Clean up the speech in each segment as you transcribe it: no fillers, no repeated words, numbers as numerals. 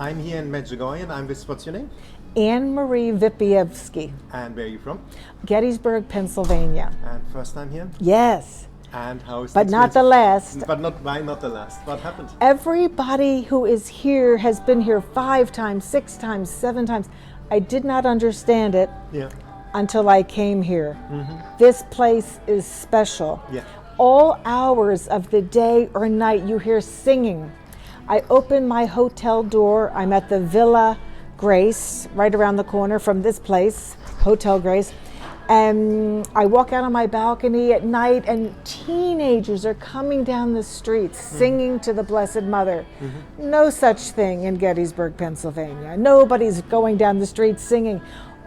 I'm here in Medjugorje and I'm with, what's your name? Anne-Marie Vipievsky, And where are you from? Gettysburg, Pennsylvania. And first time here? Yes, And how is but not the last. But why not the last? What happened? Everybody who is here has been here 5 times, 6 times, 7 times. I did not understand it Yeah. until I came here. This place is special. Yeah. All hours of the day or night you hear singing. I open my hotel door. I'm at the Villa Grace, right around the corner from this place, Hotel Grace. And I walk out on my balcony at night and teenagers are coming down the streets singing to the Blessed Mother. No such thing in Gettysburg, Pennsylvania. Nobody's going down the street singing.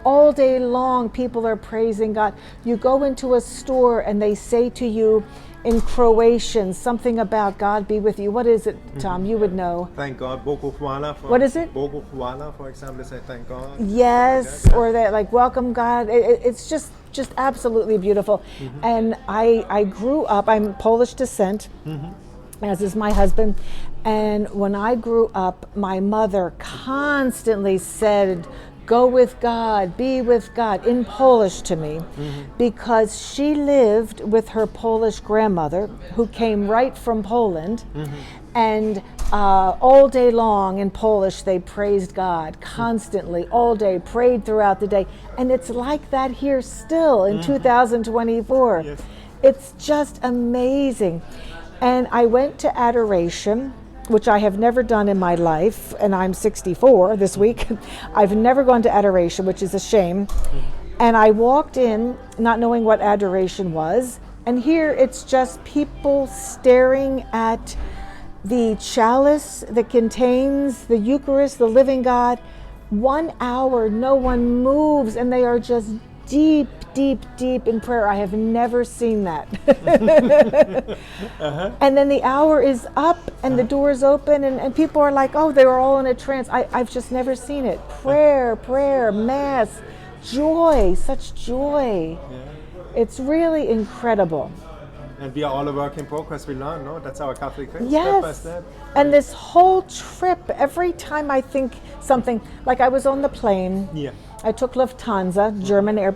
All day long, people are praising God. You go into a store and they say to you in Croatian something about God be with you. What is it, Tom? You would know. Thank God. Bogu hvala. What is it? Bogu hvala, for example, they say thank God. Yes, or that like welcome God. It's just absolutely beautiful. And I grew up, I'm Polish descent, as is my husband. And when I grew up, my mother constantly said, go with God, be with God, in Polish to me, because she lived with her Polish grandmother, who came right from Poland, and all day long in Polish they praised God constantly, all day, prayed throughout the day, and it's like that here still in 2024. Yes. It's just amazing. And I went to adoration, which I have never done in my life, and I'm 64 this week. I've never gone to adoration, which is a shame. And I walked in not knowing what adoration was, and here it's just people staring at the chalice that contains the Eucharist, the living God. 1 hour, no one moves, and they are just deep, deep, deep in prayer. I have never seen that. And then the hour is up and the doors open and people are like, oh, they were all in a trance. I've just never seen it. Prayer, mass, joy, such joy. Yeah. It's really incredible. And we are all a work in progress, we learn, no? That's our Catholic faith, Yes. step by step. And this whole trip, every time I think something, like I was on the plane, Yeah. I took Lufthansa, German Air,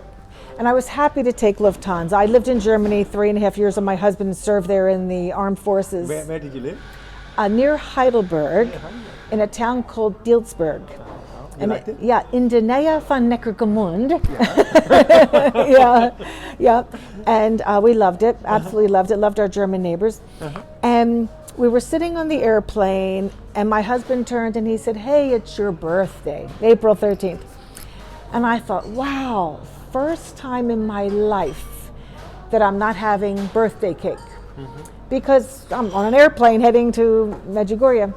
and I was happy to take Lufthansa. I lived in Germany 3.5 years, and my husband served there in the armed forces. Where did you live? Near Heidelberg, in a town called Dielsberg. You liked it? Yeah, in the Nähe von Neckargemünd. Yeah. And we loved it, absolutely loved it, loved our German neighbors. And we were sitting on the airplane, and my husband turned and he said, hey, it's your birthday, April 13th. And I thought, wow, first time in my life that I'm not having birthday cake. Because I'm on an airplane heading to Medjugorje.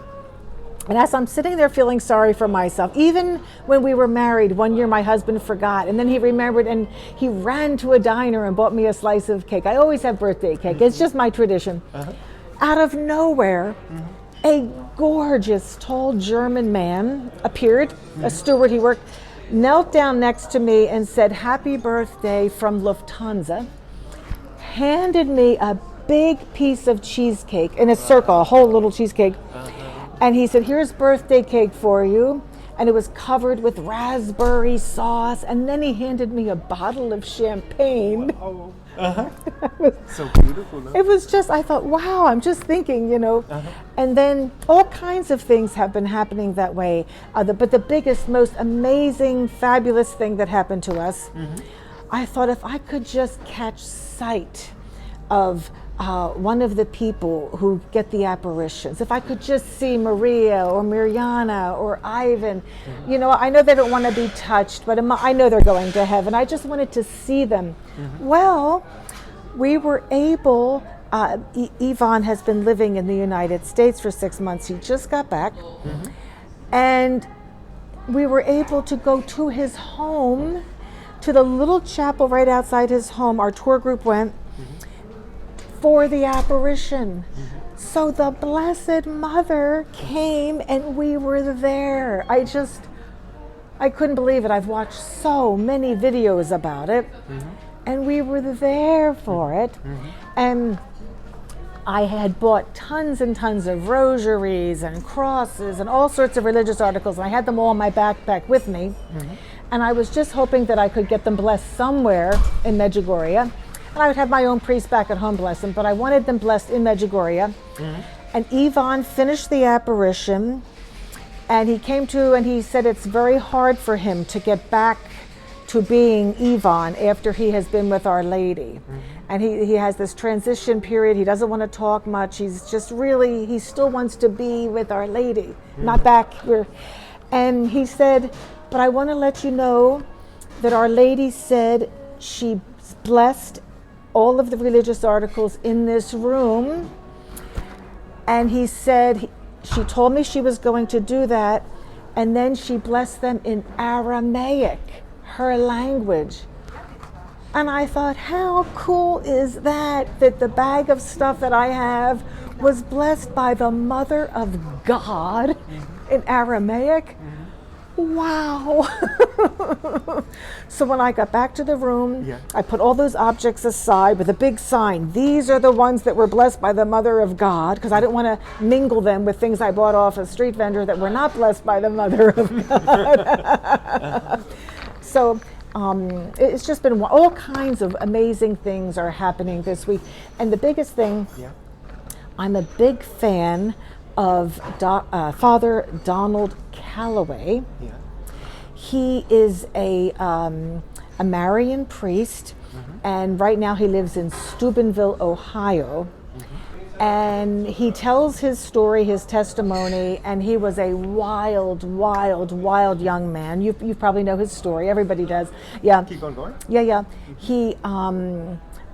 And as I'm sitting there feeling sorry for myself, even when we were married, one year my husband forgot, and then he remembered and he ran to a diner and bought me a slice of cake. I always have birthday cake, it's just my tradition. Out of nowhere, a gorgeous, tall German man appeared, a steward, he worked, knelt down next to me and said, happy birthday from Lufthansa, handed me a big piece of cheesecake in a circle, a whole little cheesecake. And he said, here's birthday cake for you. And it was covered with raspberry sauce. And then he handed me a bottle of champagne. Oh. So beautiful, no? It was just, I thought, wow, I'm just thinking, you know. And then all kinds of things have been happening that way. But the biggest, most amazing, fabulous thing that happened to us, I thought if I could just catch sight of one of the people who get the apparitions, if I could just see Maria or Mirjana or Ivan, you know, I know they don't want to be touched, but I know they're going to heaven. I just wanted to see them. Well, we were able, Ivan has been living in the United States for 6 months. He just got back. And we were able to go to his home, to the little chapel right outside his home. Our tour group went for the apparition. So the Blessed Mother came and we were there. I couldn't believe it. I've watched so many videos about it, and we were there for it. And I had bought tons and tons of rosaries and crosses and all sorts of religious articles, and I had them all in my backpack with me. And I was just hoping that I could get them blessed somewhere in Medjugorje. And I would have my own priest back at home bless them, but I wanted them blessed in Medjugorje. And Ivan finished the apparition, and he came to and he said it's very hard for him to get back to being Ivan after he has been with Our Lady. And he has this transition period. He doesn't want to talk much. He's just really, he still wants to be with Our Lady, not back here. And he said, but I want to let you know that Our Lady said she blessed all of the religious articles in this room. And he said, she told me she was going to do that, and then she blessed them in Aramaic, her language. And I thought, how cool is that, that the bag of stuff that I have was blessed by the Mother of God in Aramaic? Wow. So when I got back to the room, I put all those objects aside with a big sign. These are the ones that were blessed by the Mother of God, because I didn't want to mingle them with things I bought off a street vendor that were not blessed by the Mother of God. So it's just been all kinds of amazing things are happening this week. And the biggest thing, I'm a big fan of Father Donald Callaway. He is a Marian priest, and right now he lives in Steubenville, Ohio. And he tells his story, his testimony, and he was a wild, wild, wild young man. You probably know his story. Everybody does. Yeah. Keep on going. Yeah. He,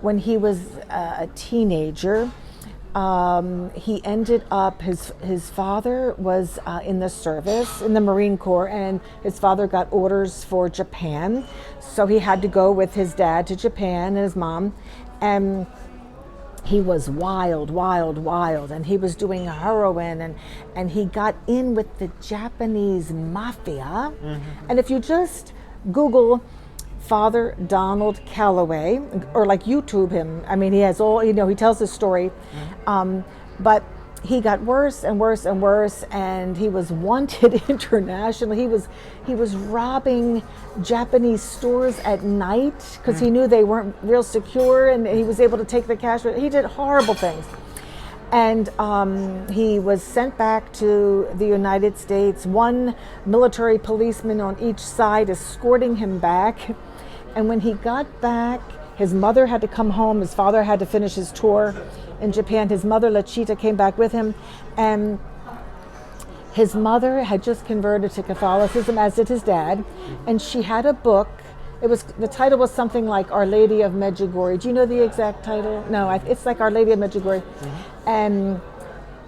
when he was a teenager, he ended up, his father was in the service, in the Marine Corps, and his father got orders for Japan. So he had to go with his dad to Japan and his mom. And he was wild, and he was doing heroin, and he got in with the Japanese mafia. And if you just Google Father Donald Callaway, or like YouTube him, I mean, he has all, he tells his story, but he got worse and worse and worse, and he was wanted internationally. He was robbing Japanese stores at night because he knew they weren't real secure, and he was able to take the cash. He did horrible things. And he was sent back to the United States, one military policeman on each side escorting him back. And when he got back, his mother had to come home, his father had to finish his tour in Japan. His mother, Lachita, came back with him, and his mother had just converted to Catholicism, as did his dad, and she had a book. The title was something like Our Lady of Medjugorje. Do you know the exact title? No, it's like Our Lady of Medjugorje. And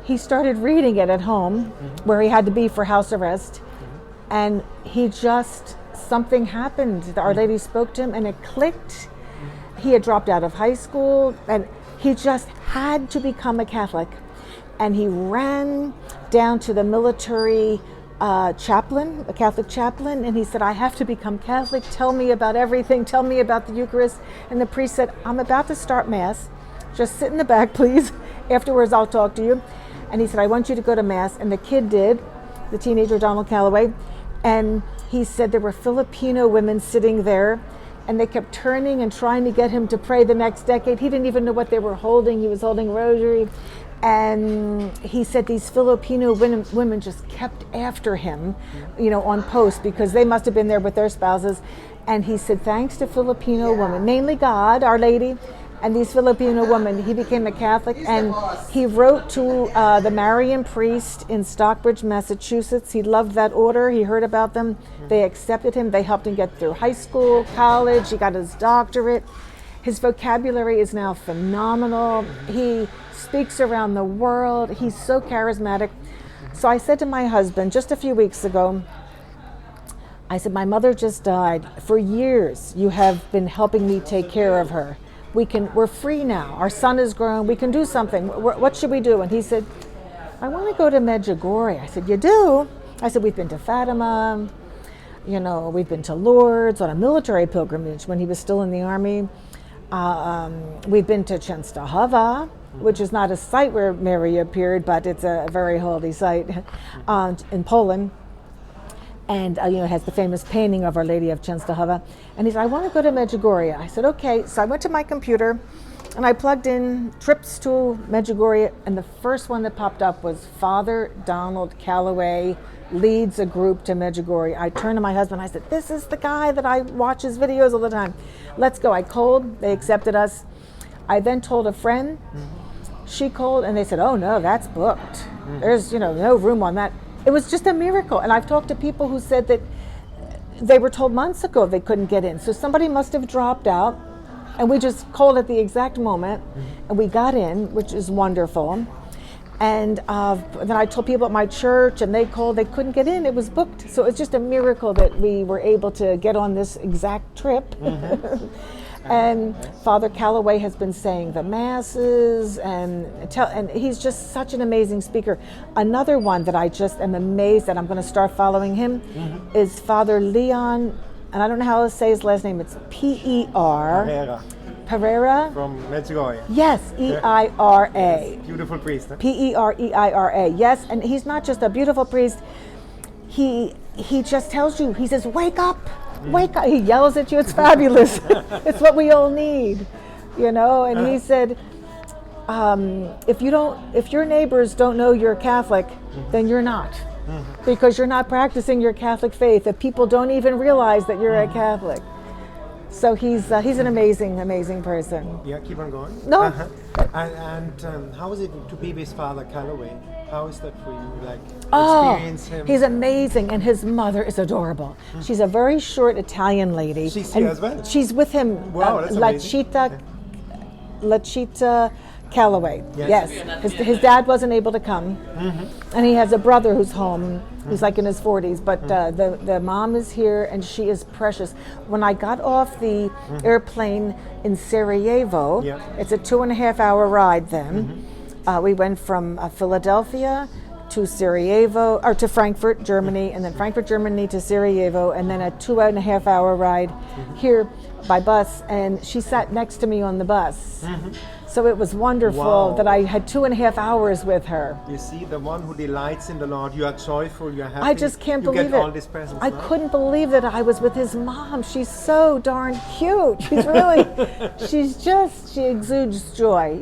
he started reading it at home, where he had to be for house arrest, and something happened. Our Lady spoke to him, and it clicked. He had dropped out of high school, and he just had to become a Catholic. And he ran down to the military chaplain, a Catholic chaplain, and he said, I have to become Catholic. Tell me about everything. Tell me about the Eucharist. And the priest said, I'm about to start Mass. Just sit in the back, please. Afterwards, I'll talk to you. And he said, I want you to go to Mass. And the kid did, the teenager, Donald Callaway. And he said there were Filipino women sitting there, and they kept turning and trying to get him to pray the next decade. He didn't even know what they were holding. He was holding rosary. And he said these Filipino women just kept after him, on post, because they must have been there with their spouses. And he said, thanks to Filipino women, mainly God, Our Lady, and these Filipino women, he became a Catholic. And he wrote to the Marian priest in Stockbridge, Massachusetts. He loved that order. He heard about them. They accepted him. They helped him get through high school, college. He got his doctorate. His vocabulary is now phenomenal. He speaks around the world. He's so charismatic. So I said to my husband just a few weeks ago, I said, my mother just died. For years, you have been helping me take care of her. We're free now. Our son is grown. We can do something. What should we do? And he said, I want to go to Medjugorje. I said, you do? I said, we've been to Fatima. We've been to Lourdes on a military pilgrimage when he was still in the army. We've been to Częstochowa. which is not a site where Mary appeared, but it's a very holy site in Poland. And it has the famous painting of Our Lady of Częstochowa. And he said, I want to go to Medjugorje. I said, okay. So I went to my computer and I plugged in trips to Medjugorje, and the first one that popped up was Father Callaway leads a group to Medjugorje. I turned to my husband, I said, this is the guy that I watch his videos all the time. Let's go. I called, they accepted us. I then told a friend, she called, and they said, oh no, that's booked. There's no room on that. It was just a miracle. And I've talked to people who said that they were told months ago they couldn't get in. So somebody must have dropped out, and we just called at the exact moment, and we got in, which is wonderful. And then I told people at my church, and they called, they couldn't get in, it was booked. So it's just a miracle that we were able to get on this exact trip. And Father Callaway has been saying the masses, and he's just such an amazing speaker. Another one that I just am amazed that I'm going to start following him is Father Leon, and I don't know how to say his last name. It's P-E-R. Pereira? From Medjugorje. Yes, E-I-R-A. Yes, beautiful priest. Huh? P-E-R-E-I-R-A. Yes, and he's not just a beautiful priest. He just tells you, he says, wake up. Wake up. He yells at you. It's fabulous. It's what we all need, and he said, if your neighbors don't know you're Catholic, then you're not, because you're not practicing your Catholic faith. If people don't even realize that you're a Catholic. So he's an amazing person. Yeah, keep on going. No. And how is it to be with Father Callaway? How is that for you? Like, experience him? He's amazing, and his mother is adorable. She's a very short Italian lady. She's here as well? She's with him. Wow, that's amazing. Lachita Callaway. Yes. His dad wasn't able to come, and he has a brother who's home. He's like in his 40s, but the mom is here, and she is precious. When I got off the airplane in Sarajevo, it's a 2.5-hour ride then. We went from Philadelphia to Sarajevo, or to Frankfurt, Germany, and then Frankfurt, Germany to Sarajevo, and then a 2.5-hour ride here by bus, and she sat next to me on the bus. So it was wonderful that I had 2.5 hours with her. You see, the one who delights in the Lord, you are joyful, you are happy. I just can't believe you get all these presents. I couldn't believe that I was with his mom. She's so darn cute. She's really, she exudes joy,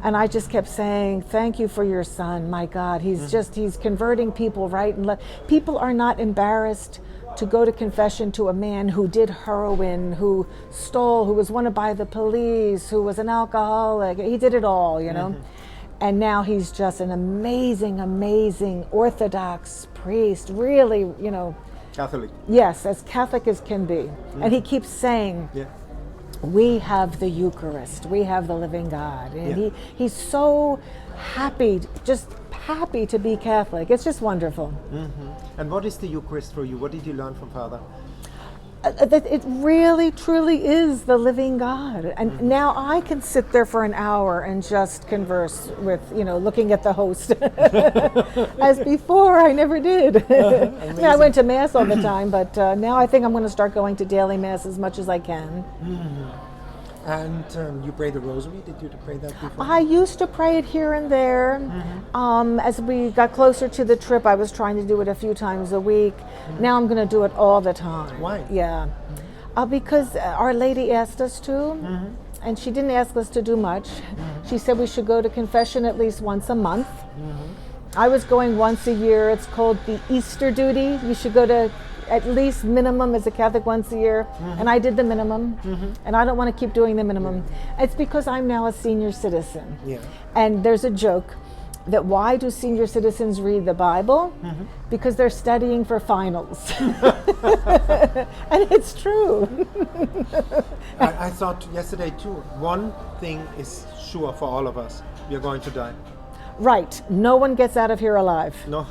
And I just kept saying, thank you for your son, my God. He's converting people right and left. People are not embarrassed to go to confession to a man who did heroin, who stole, who was wanted by the police, who was an alcoholic. He did it all, And now he's just an amazing Orthodox priest, really, Catholic. Yes, as Catholic as can be. And he keeps saying, we have the Eucharist, we have the living God. And he's so happy, just happy to be Catholic. It's just wonderful. And what is the Eucharist for you? What did you learn from Father? That it really, truly is the living God. And now I can sit there for an hour and just converse with, looking at the host. As before, I never did. I went to Mass all the time, but now I think I'm going to start going to daily Mass as much as I can. And you pray the rosary? Did you pray that before? I used to pray it here and there. As we got closer to the trip, I was trying to do it a few times a week. Now I'm going to do it all the time. Why? Yeah. Because Our Lady asked us to, and she didn't ask us to do much. She said we should go to confession at least once a month. I was going once a year. It's called the Easter duty. You should go to at least minimum as a Catholic once a year, and I did the minimum, and I don't want to keep doing the minimum. It's because I'm now a senior citizen, and there's a joke that why do senior citizens read the Bible? Because they're studying for finals. And it's true. I thought yesterday too, one thing is sure for all of us, we are going to die. Right. No one gets out of here alive. No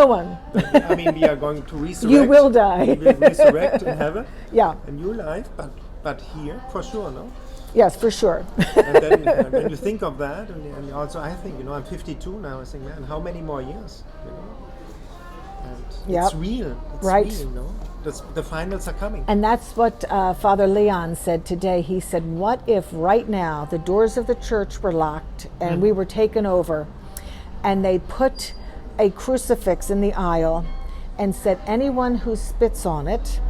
one. I mean, we are going to resurrect. You will die. We will resurrect in heaven. Yeah. A new life, but here for sure, no? Yes, for sure. And then when you think of that, and also I think, I'm 52 now. I think, man, how many more years? And it's real. It's real, The finals are coming. And that's what Father Leon said today. He said, what if right now the doors of the church were locked and we were taken over, and they put a crucifix in the aisle and said anyone who spits on it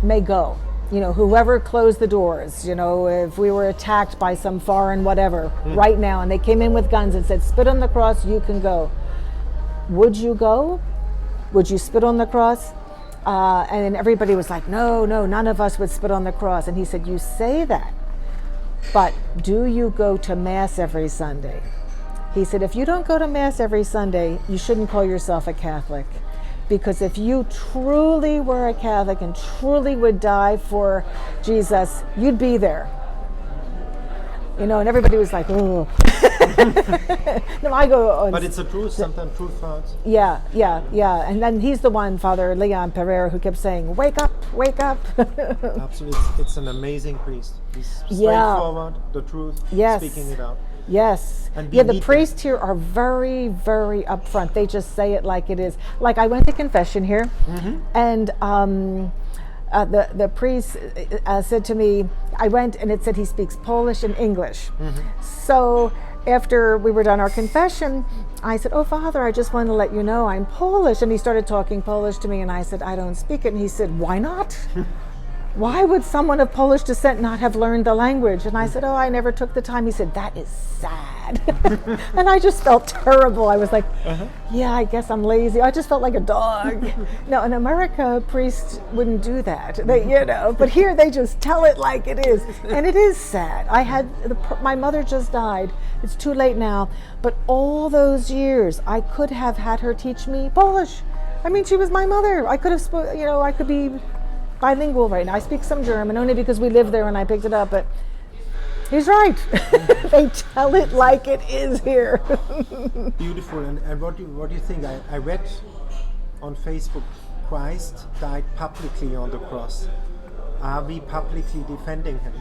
may go. You know, whoever closed the doors, you know, if we were attacked by some foreign whatever right now, and they came in with guns and said, spit on the cross, you can go. Would you go? Would you spit on the cross? And then everybody was like, no, none of us would spit on the cross. And he said, you say that, but do you go to Mass every Sunday? He said, if you don't go to Mass every Sunday, you shouldn't call yourself a Catholic. Because if you truly were a Catholic and truly would die for Jesus, you'd be there. You know, and everybody was like, oh. No, I go. But it's the truth, sometimes truth hurts. Yeah. And then he's the one, Father Leon Pereira, who kept saying, wake up. Absolutely. It's an amazing priest. He's straightforward, the truth, speaking it out. Yes. The priests here are very, very upfront. They just say it like it is. Like I went to confession here, and the priest said to me, I went and it said he speaks Polish and English. So after we were done our confession, I said, oh, Father, I just wanted to let you know I'm Polish. And he started talking Polish to me, and I said, I don't speak it. And he said, why not? Why would someone of Polish descent not have learned the language? And I said, oh, I never took the time. He said, that is sad. And I just felt terrible. I was like, yeah, I guess I'm lazy. I just felt like a dog. No, in America, priests wouldn't do that. They, you know, but here they just tell it like it is. And it is sad. My mother just died. It's too late now. But all those years, I could have had her teach me Polish. I mean, she was my mother. I could have, I could be bilingual right now. I speak some German only because we live there and I picked it up, but he's right. They tell it like it is here. Beautiful. And what do you think? I read on Facebook, Christ died publicly on the cross. Are we publicly defending him?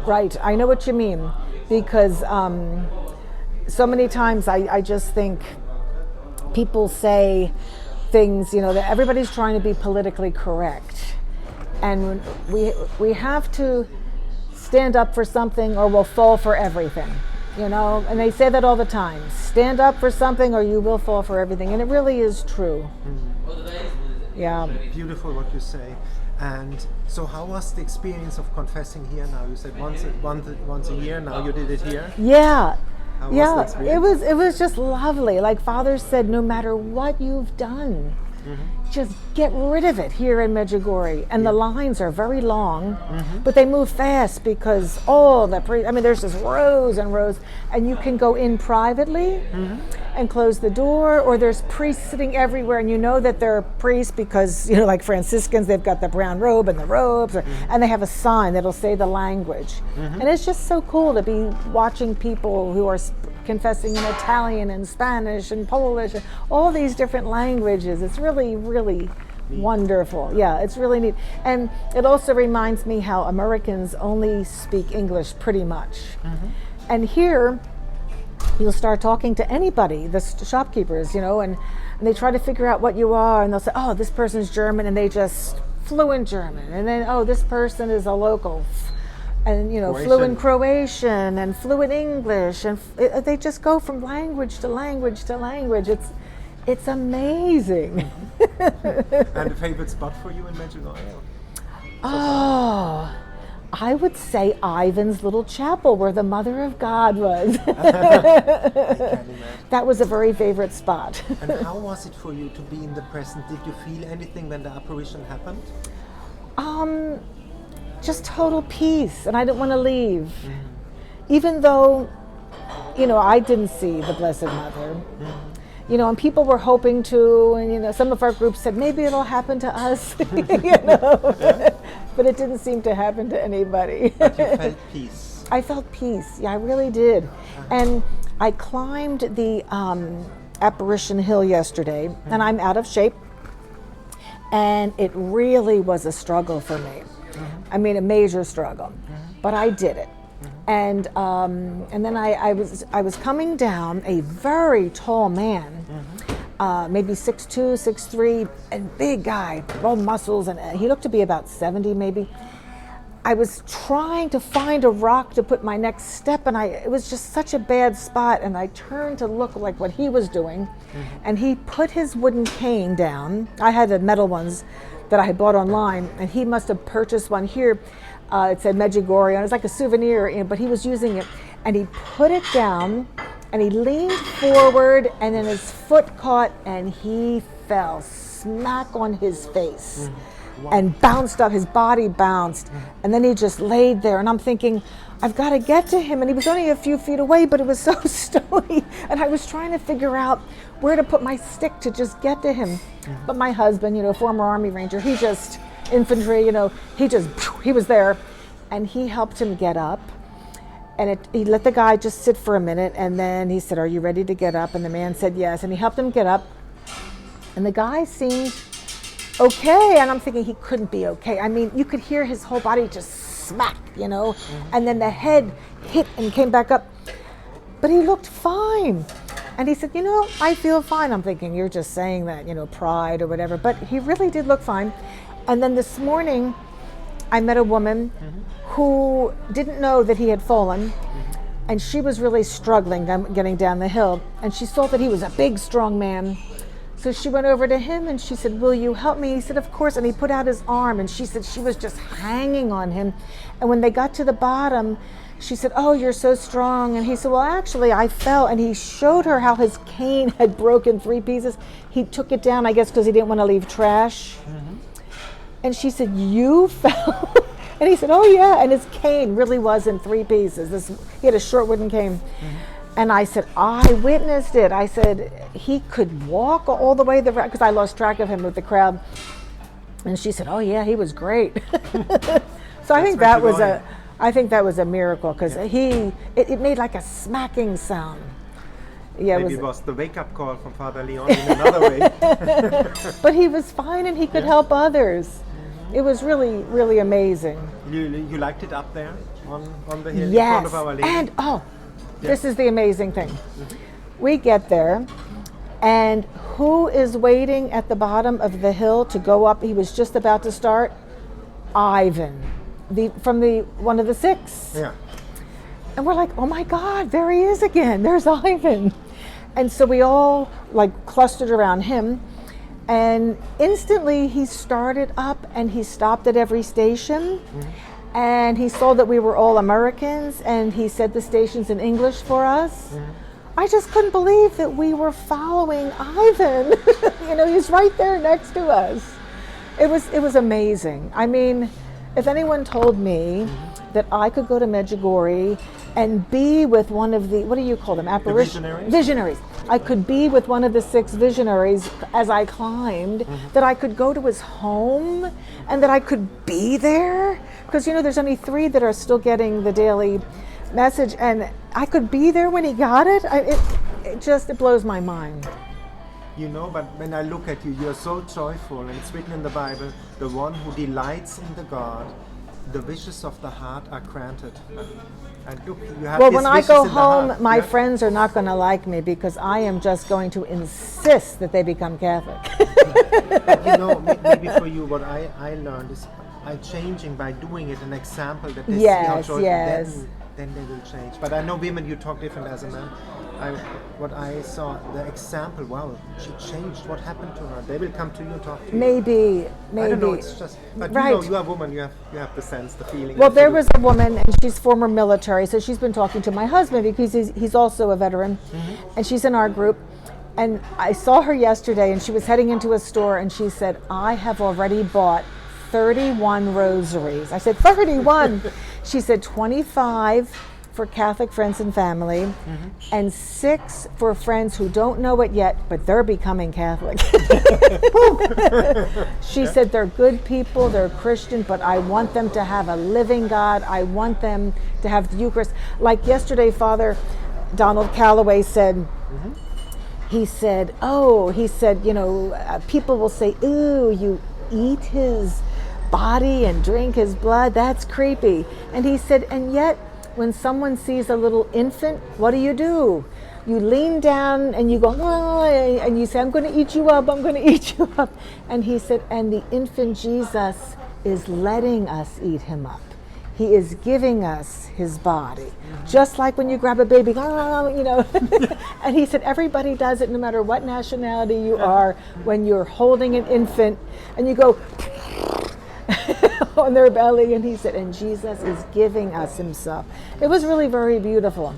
Right. I know what you mean, because so many times I just think people say things, that everybody's trying to be politically correct. And we have to stand up for something or we'll fall for everything, and they say that all the time. Stand up for something or you will fall for everything. And it really is true. Yeah. Beautiful what you say. And so how was the experience of confessing here now? You said once a year, now you did it here? Yeah. How was the experience? It was just lovely. Like Father said, no matter what you've done, just get rid of it here in Medjugorje. And the lines are very long, but they move fast because there's just rows and rows, and you can go in privately and close the door, or there's priests sitting everywhere, and you know that they're priests because, like Franciscans, they've got the brown robe and the robes, and they have a sign that'll say the language. And it's just so cool to be watching people who are confessing in Italian and Spanish and Polish and all these different languages. It's really, really wonderful. Yeah, it's really neat. And it also reminds me how Americans only speak English pretty much. And here, you'll start talking to anybody, the shopkeepers, and they try to figure out what you are, and they'll say, oh, this person's German, and they just fluent German. And then, oh, this person is a local. And fluent Croatian and fluent English, and they just go from language to language to language. It's amazing. And a favorite spot for you in Medjugorje? Oh, I would say Ivan's little chapel where the Mother of God was. That was a very favorite spot. And how was it for you to be in the present? Did you feel anything when the apparition happened? Just total peace, and I didn't want to leave. Even though, I didn't see the Blessed Mother. And people were hoping to, and some of our groups said, maybe it'll happen to us, But it didn't seem to happen to anybody. But you felt peace. I felt peace, yeah, I really did. And I climbed the Apparition Hill yesterday, and I'm out of shape, and it really was a struggle for me. I mean, a major struggle, but I did it. And then I was coming down. A very tall man maybe 6'2", 6'3", and big guy, all muscles, and he looked to be about 70 maybe. I was trying to find a rock to put my next step, and it was just such a bad spot, and I turned to look like what he was doing, and he put his wooden cane down. I had the metal ones that I had bought online, and he must have purchased one here. It said Medjugorje, and it was like a souvenir, but he was using it, and he put it down, and he leaned forward, and then his foot caught, and he fell smack on his face. And bounced up, his body bounced, and then he just laid there, and I'm thinking, I've got to get to him, and he was only a few feet away, but it was so stony, and I was trying to figure out where to put my stick to just get to him. But my husband, former Army Ranger, he just, infantry, he was there, and he helped him get up, and he let the guy just sit for a minute, and then he said, "Are you ready to get up?" And the man said yes, and he helped him get up, and the guy seemed okay, and I'm thinking he couldn't be okay. I mean, you could hear his whole body just smack, and then the head hit and came back up, but he looked fine. And he said, I feel fine. I'm thinking, you're just saying that, pride or whatever, but he really did look fine. And then this morning, I met a woman who didn't know that he had fallen, and she was really struggling getting down the hill, and she saw that he was a big, strong man. So she went over to him and she said, "Will you help me?" He said, "Of course." And he put out his arm, and she said she was just hanging on him. And when they got to the bottom, she said, "Oh, you're so strong." And he said, "Well, actually, I fell." And he showed her how his cane had broken 3 pieces. He took it down, I guess, because he didn't want to leave trash. And she said, "You fell?" And he said, "Oh, yeah." And his cane really was in 3 pieces. He had a short wooden cane. And I said, "I witnessed it." I said, "He could walk all the way because I lost track of him with the crowd." And she said, "Oh yeah, he was great." So I think that was a miracle, because it made like a smacking sound. Yeah, Maybe it was the wake-up call from Father Leon in another way. But he was fine, and he could help others. It was really, really amazing. You liked it up there on the hill in Yes, front of Our Lady? and this is the amazing thing. We get there, and who is waiting at the bottom of the hill to go up? He was just about to start. Ivan, from one of the 6. Yeah. And we're like, "Oh my God, there he is again. There's Ivan." And so we all clustered around him, and instantly he started up, and he stopped at every station. And he saw that we were all Americans, and he said the stations in English for us. I just couldn't believe that we were following Ivan. He's right there next to us. It was amazing. I mean, if anyone told me that I could go to Medjugorje and be with one of the, what do you call them? Visionaries. I could be with one of the 6 visionaries as I climbed, that I could go to his home, and that I could be there. Because, there's only 3 that are still getting the daily message, and I could be there when he got it. It blows my mind. But when I look at you, you're so joyful, and it's written in the Bible, the one who delights in the God, the wishes of the heart are granted. And look, you have when I go home, my friends are not going to like me, because I am just going to insist that they become Catholic. But maybe for you, what I learned is by changing, by doing it, an example that they see how joyful, then they will change. But I know women, you talk different as a man. What I saw, the example, wow, she changed. What happened to her? They will come to you and talk to you. Maybe. I don't know, it's just, but right. You are a woman, you have the sense, the feeling. Well, there was a woman, and she's former military, so she's been talking to my husband, because he's also a veteran, and she's in our group. And I saw her yesterday, and she was heading into a store, and she said, "I have already bought 31 rosaries." I said, 31? She said 25 for Catholic friends and family, and 6 for friends who don't know it yet, but they're becoming Catholic. She said they're good people, they're Christian, but I want them to have a living God. I want them to have the Eucharist. Like yesterday, Father Callaway said, he said, people will say, "Ooh, you eat his body and drink his blood, that's creepy." And he said, and yet, when someone sees a little infant, what do? you lean down and you go, "Ah," and you say, I'm going to eat you up, I'm going to eat you up. And he said, and the infant Jesus is letting us eat him up. He is giving us his body. Just like when you grab a baby, you know. And he said, everybody does it no matter what nationality you are. When you're holding an infant and you go on their belly, and he said, and Jesus is giving us himself. It was really very beautiful.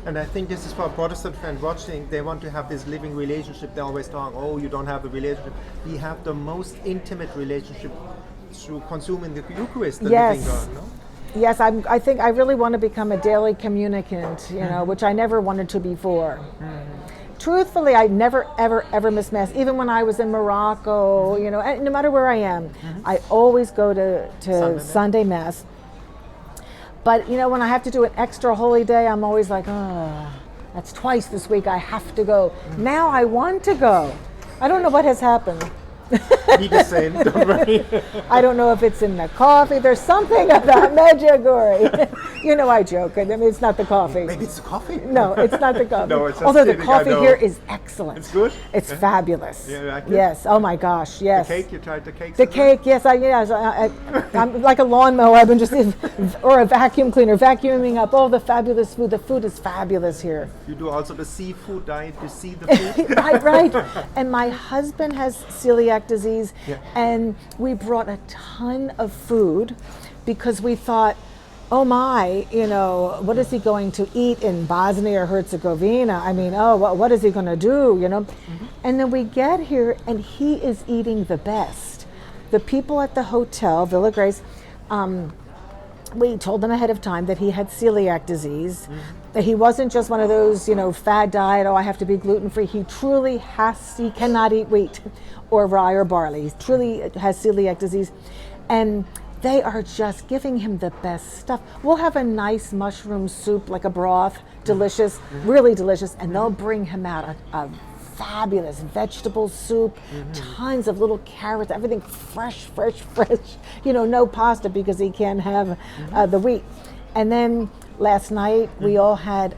And I think this is for a Protestant friend watching. They want to have this living relationship. They always talk, oh, you don't have a relationship. We have the most intimate relationship through consuming the Eucharist, the living God, no? Yes, I think I really want to become a daily communicant, you know, which I never wanted to before. Truthfully, I never, ever miss Mass. Even when I was in Morocco, you know, and no matter where I am, I always go to Sunday Mass. But, you know, when I have to do an extra holy day, I'm always like, oh, that's twice this week, I have to go. Now I want to go. I don't know what has happened. Be the same, don't worry. I don't know if it's in the coffee. There's something about Medjugorje. You know, I joke. I mean, it's not the coffee. Maybe it's the coffee. No, it's not the coffee. No, it's just although the kidding, coffee here is excellent. It's good? It's fabulous. Yeah, you like it? Yes. Oh my gosh. Yes. The cake, you tried the cake? The cake, yes. I'm like a lawnmower. I've been just or a vacuum cleaner, vacuuming up all the fabulous food. The food is fabulous here. You do also the seafood diet. You see the food. right. And my husband has celiac disease, Yeah. and we brought a ton of food because we thought, oh my, you know, what is he going to eat in Bosnia or Herzegovina? I mean, oh, what is he going to do, you know? And then we get here, and he is eating the best. The people at the hotel, Villa Grace, we told them ahead of time that he had celiac disease, that he wasn't just one of those, you know, fad diet, oh, I have to be gluten-free. He truly he cannot eat wheat or rye or barley. He truly has celiac disease. And they are just giving him the best stuff. We'll have a nice mushroom soup, like a broth, delicious, really delicious, and they'll bring him out a fabulous vegetable soup, tons of little carrots, everything fresh, you know, no pasta because he can't have the wheat. And then last night we all had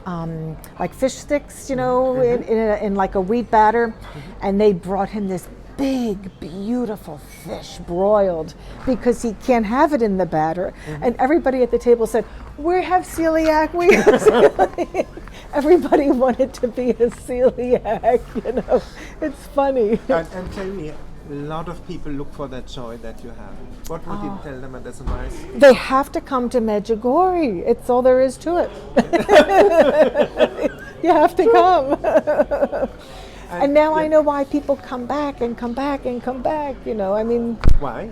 like fish sticks, you know, in like a wheat batter, and they brought him this big, beautiful fish broiled because he can't have it in the batter. And everybody at the table said, we have celiac, we have celiac. Everybody wanted to be a celiac, you know. It's funny. And tell me, a lot of people look for that joy that you have. What would you tell them as advice? They have to come to Medjugorje. It's all there is to it. You have to come. And now I know why people come back and come back and come back, you know. I mean, why?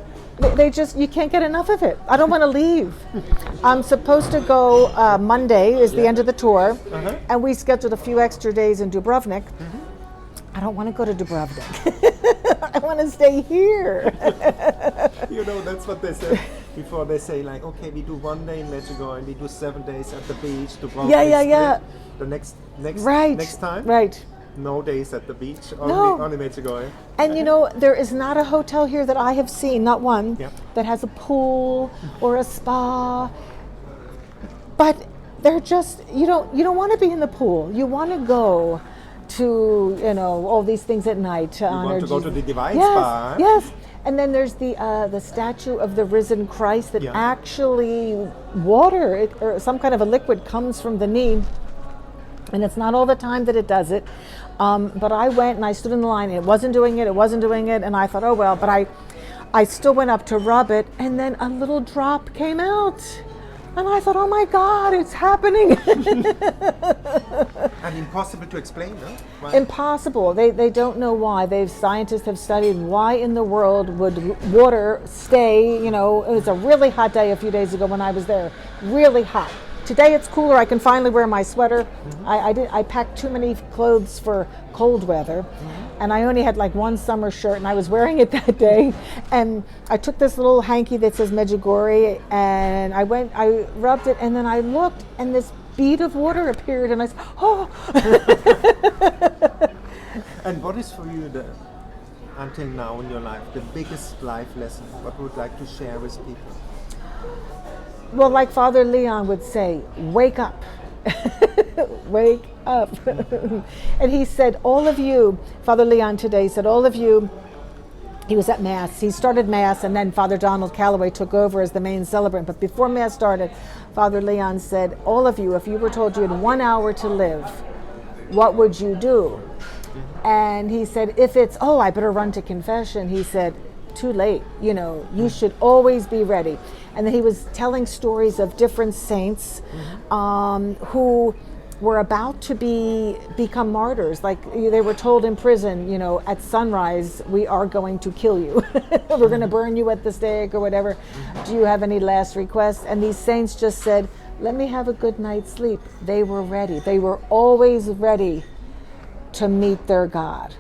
They just, you can't get enough of it. I don't want to leave. I'm supposed to go Monday is the end of the tour, and we scheduled a few extra days in Dubrovnik. I don't want to go to Dubrovnik. I want to stay here. You know, that's what they said before. They say like, okay, we do 1 day in Medjugorje and we do 7 days at the beach. Dubrovnik Yeah. The next time. Right. No days at the beach, only Medjugorje. And you know, there is not a hotel here that I have seen, not one, that has a pool or a spa. But they're just, you don't want to be in the pool. You want to go to, you know, all these things at night to honor Jesus. You want to go to the Divine Yes, Spa. yes. And then there's the statue of the risen Christ that actually water or some kind of a liquid comes from the knee. And it's not all the time that it does it. But I went and I stood in the line and it wasn't doing it. And I thought, oh well, but I still went up to rub it, and then a little drop came out. And I thought, oh my God, it's happening. And impossible to explain, no? Why? Impossible. They don't know why. Scientists have studied why in the world would water stay, you know, it was a really hot day a few days ago when I was there, really hot. Today it's cooler. I can finally wear my sweater. I packed too many clothes for cold weather, and I only had like one summer shirt, and I was wearing it that day. And I took this little hanky that says Medjugorje, and I rubbed it, and then I looked, and this bead of water appeared, and I said, oh. And what is for you until now in your life, the biggest life lesson? What would you like to share with people? Well, like Father Leon would say, wake up. Wake up. And he said, all of you, Father Leon today said, all of you, he was at Mass. He started Mass, and then Father Callaway took over as the main celebrant. But before Mass started, Father Leon said, all of you, if you were told you had 1 hour to live, what would you do? And he said, if it's, oh, I better run to confession, he said, too late. You should always be ready. And then he was telling stories of different saints who were about to become martyrs. Like they were told in prison, at sunrise, we are going to kill you. We're going to burn you at the stake or whatever. Do you have any last requests? And these saints just said, let me have a good night's sleep. They were ready. They were always ready to meet their God.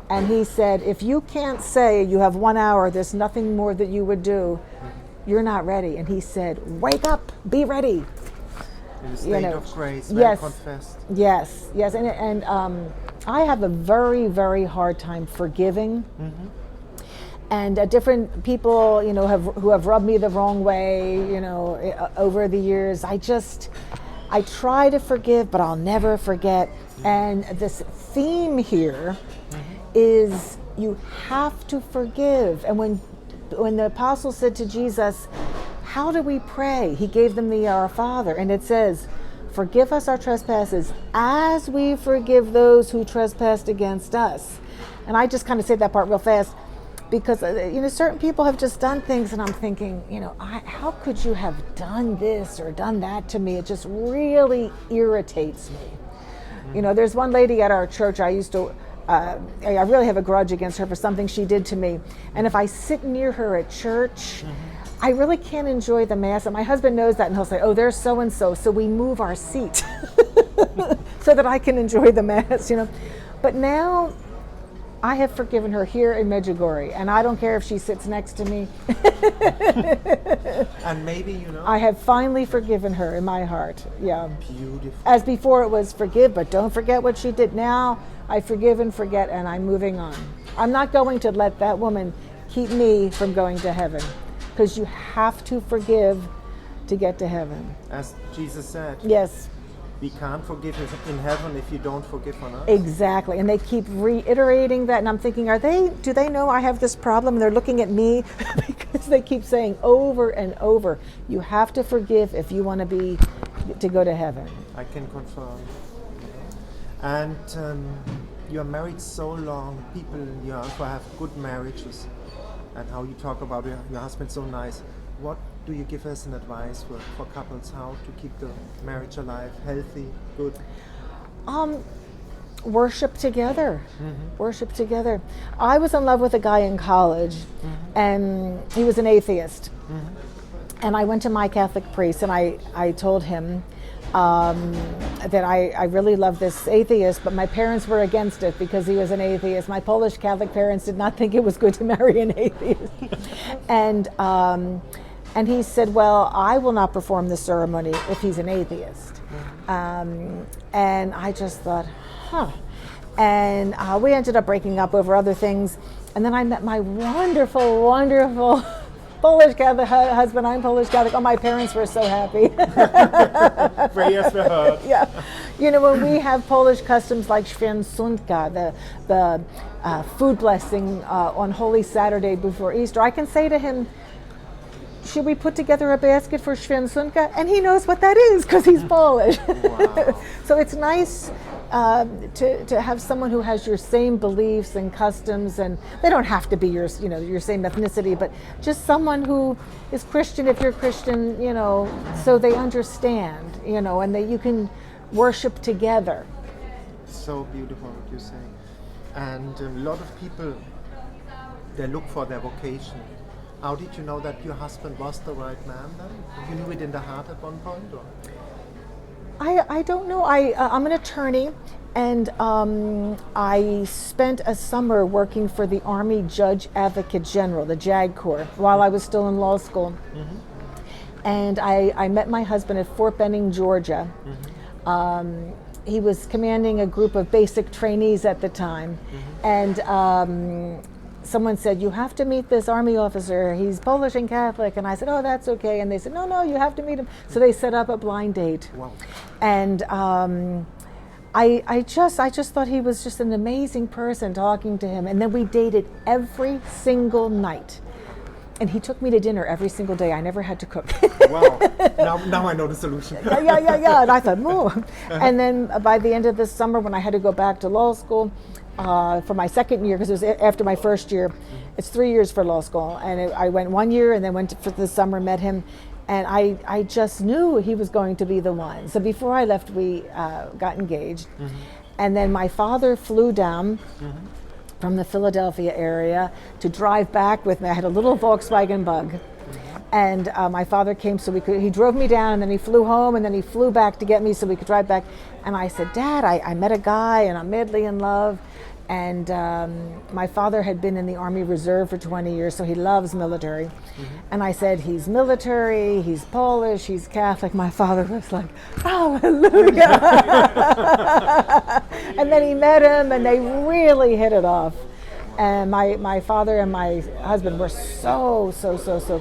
And he said, if you can't say you have 1 hour, there's nothing more that you would do, you're not ready. And he said, wake up, be ready. In a state of grace, yes, confessed. Yes. And I have a very, very hard time forgiving. And different people, who have rubbed me the wrong way, over the years. I try to forgive, but I'll never forget. And this theme here is you have to forgive. And when the apostles said to Jesus, how do we pray? He gave them the Our Father, and it says, forgive us our trespasses as we forgive those who trespassed against us. And I just kind of say that part real fast because, certain people have just done things, and I'm thinking, how could you have done this or done that to me? It just really irritates me. There's one lady at our church I used to, I really have a grudge against her for something she did to me. And if I sit near her at church, I really can't enjoy the Mass. And my husband knows that, and he'll say, oh, there's so-and-so. So we move our seat so that I can enjoy the Mass, But now I have forgiven her here in Medjugorje, and I don't care if she sits next to me. And maybe, I have finally forgiven her in my heart. Yeah. Beautiful. As before it was forgive, but don't forget what she did. Now I forgive and forget, and I'm moving on. I'm not going to let that woman keep me from going to heaven, because you have to forgive to get to heaven. As Jesus said. Yes. We can't forgive in heaven if you don't forgive on earth. Exactly. And they keep reiterating that, and I'm thinking, do they know I have this problem? And they're looking at me because they keep saying over and over, you have to forgive if you want to go to heaven. I can confirm. And you are married so long, people in your also have good marriages, and how you talk about your husband so nice. What do you give us an advice for couples, how to keep the marriage alive, healthy, good? Worship together. Worship together. I was in love with a guy in college, and he was an atheist. And I went to my Catholic priest, and I told him that I really love this atheist, but my parents were against it because he was an atheist. My Polish Catholic parents did not think it was good to marry an atheist. And he said, well, I will not perform the ceremony if he's an atheist. And I just thought, And we ended up breaking up over other things. And then I met my wonderful, wonderful Polish Catholic husband. I'm Polish Catholic. Oh, my parents were so happy. Prayers were heard. Yeah. When we have Polish customs like Święconka, the food blessing on Holy Saturday before Easter, I can say to him, should we put together a basket for Święconka? And he knows what that is because he's Polish. Wow. So it's nice to have someone who has your same beliefs and customs, and they don't have to be your same ethnicity, but just someone who is Christian if you're Christian, so they understand, and that you can worship together. So beautiful what you say. And a lot of people, they look for their vocation. How did you know that your husband was the right man then? You knew it in the heart at one point? Or? I don't know. I'm an attorney, and I spent a summer working for the Army Judge Advocate General, the JAG Corps, while I was still in law school. And I met my husband at Fort Benning, Georgia. He was commanding a group of basic trainees at the time. And someone said, you have to meet this army officer. He's Polish and Catholic. And I said, oh, that's okay. And they said, no, you have to meet him. So they set up a blind date. Wow. And I just thought he was just an amazing person, talking to him. And then we dated every single night. And he took me to dinner every single day. I never had to cook. Wow. Now I know the solution. Yeah. And I thought, more. And then by the end of this summer, when I had to go back to law school for my second year, because it was after my first year, it's 3 years for law school. And I went 1 year and then went for the summer, met him. And I just knew he was going to be the one. So before I left, we got engaged. And then my father flew down from the Philadelphia area to drive back with me. I had a little Volkswagen Bug. And my father came so he drove me down, and then he flew home, and then he flew back to get me so we could drive back. And I said, Dad, I met a guy and I'm madly in love. And my father had been in the Army Reserve for 20 years, so he loves military. And I said, he's military, he's Polish, he's Catholic. My father was like, hallelujah. And then he met him, and they really hit it off. And my father and my husband were so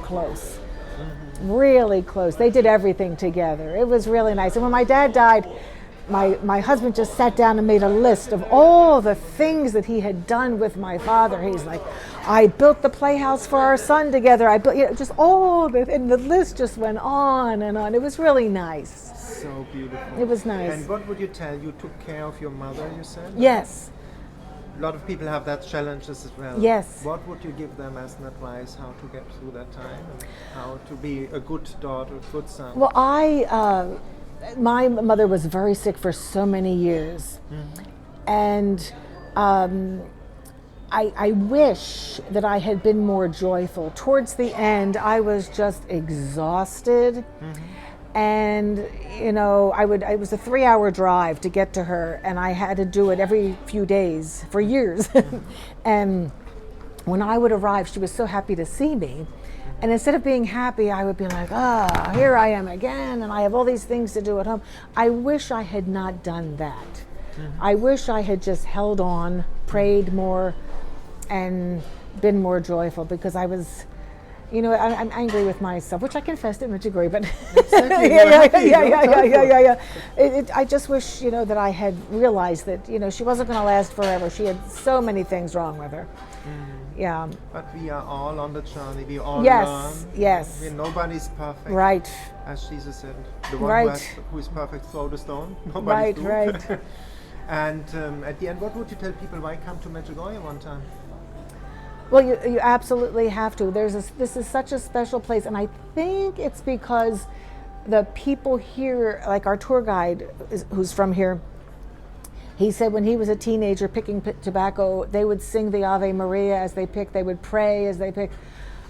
close. Really close. They did everything together. It was really nice. And when my dad died, my husband just sat down and made a list of all the things that he had done with my father. He's like, I built the playhouse for our son together. I built, just all the, and the list just went on and on. It was really nice. So beautiful. It was nice. And what would you tell? You took care of your mother, you said? Yes. A lot of people have that challenges as well. Yes. What would you give them as an advice how to get through that time and how to be a good daughter, a good son? Well, my mother was very sick for so many years. And I wish that I had been more joyful. Towards the end, I was just exhausted. And, it was a 3-hour drive to get to her, and I had to do it every few days for years. And when I would arrive, she was so happy to see me. And instead of being happy, I would be like, here I am again, and I have all these things to do at home. I wish I had not done that. I wish I had just held on, prayed more, and been more joyful, because I was, I'm angry with myself, which I confessed at Medjugorje, but I just wish, that I had realized that, she wasn't going to last forever. She had so many things wrong with her. Yeah. But we are all on the journey. We all learn. Yes. Nobody's perfect. Right. As Jesus said, the one who is perfect, throw the stone. Nobody's right. And at the end, what would you tell people? Why come to Medjugorje one time? Well, you absolutely have to. This is such a special place, and I think it's because the people here, like our tour guide, who's from here, he said when he was a teenager picking tobacco, they would sing the Ave Maria as they picked, they would pray as they picked.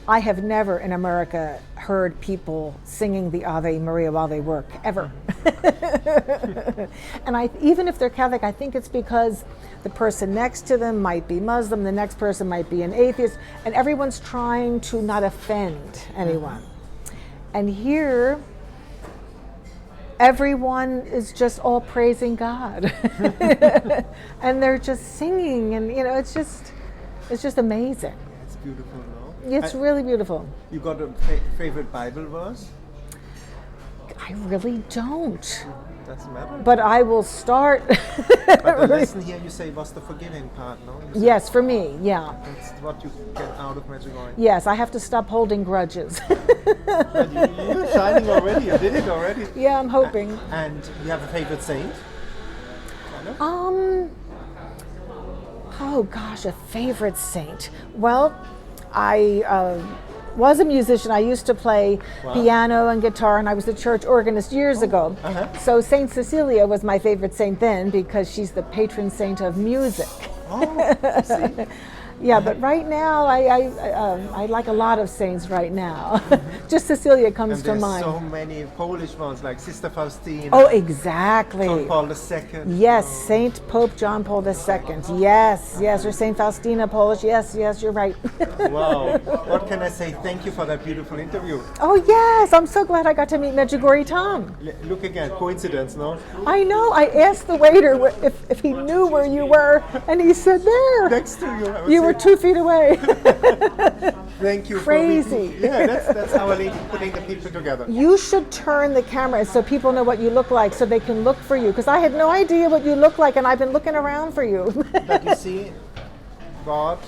I have never in America heard people singing the Ave Maria while they work, ever. And even if they're Catholic, I think it's because the person next to them might be Muslim, the next person might be an atheist, and everyone's trying to not offend anyone. And here, everyone is just all praising God. And they're just singing, and it's just amazing. It's beautiful, no? It's really beautiful. You got a favorite Bible verse? I really don't. Doesn't matter. But I will start. But the lesson here, you say, was the forgiving part, no? Yes, for me, yeah. That's what you get out of Medjugorje. Yes, I have to stop holding grudges. You're shining already. You did it already. Yeah, I'm hoping. And you have a favorite saint? Oh gosh, a favorite saint. Well, I was a musician. I used to play piano and guitar, and I was the church organist years ago. So Saint Cecilia was my favorite saint then, because she's the patron saint of music. Oh, see? Yeah, but right now I like a lot of saints right now. Just Cecilia comes to mind. So many Polish ones, like Sister Faustina. Oh, exactly. John Paul II. Yes, Saint Pope John Paul II. Yes, or Saint Faustina, Polish. Yes, you're right. Wow. What can I say? Thank you for that beautiful interview. Oh yes, I'm so glad I got to meet Medjugorje Tom. Look again, coincidence, no? I know. I asked the waiter if he knew where you were, and he said there. Next to you. You were were 2 feet away. Thank you. Crazy. That's Our Lady putting the people together. You should turn the camera so people know what you look like, so they can look for you. Because I had no idea what you look like, and I've been looking around for you. But you see, God,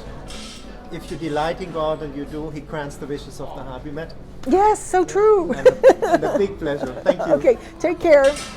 if you delight in God, and you do, He grants the wishes of the heart. We met. Yes, so true. And a big pleasure. Thank you. Okay, take care.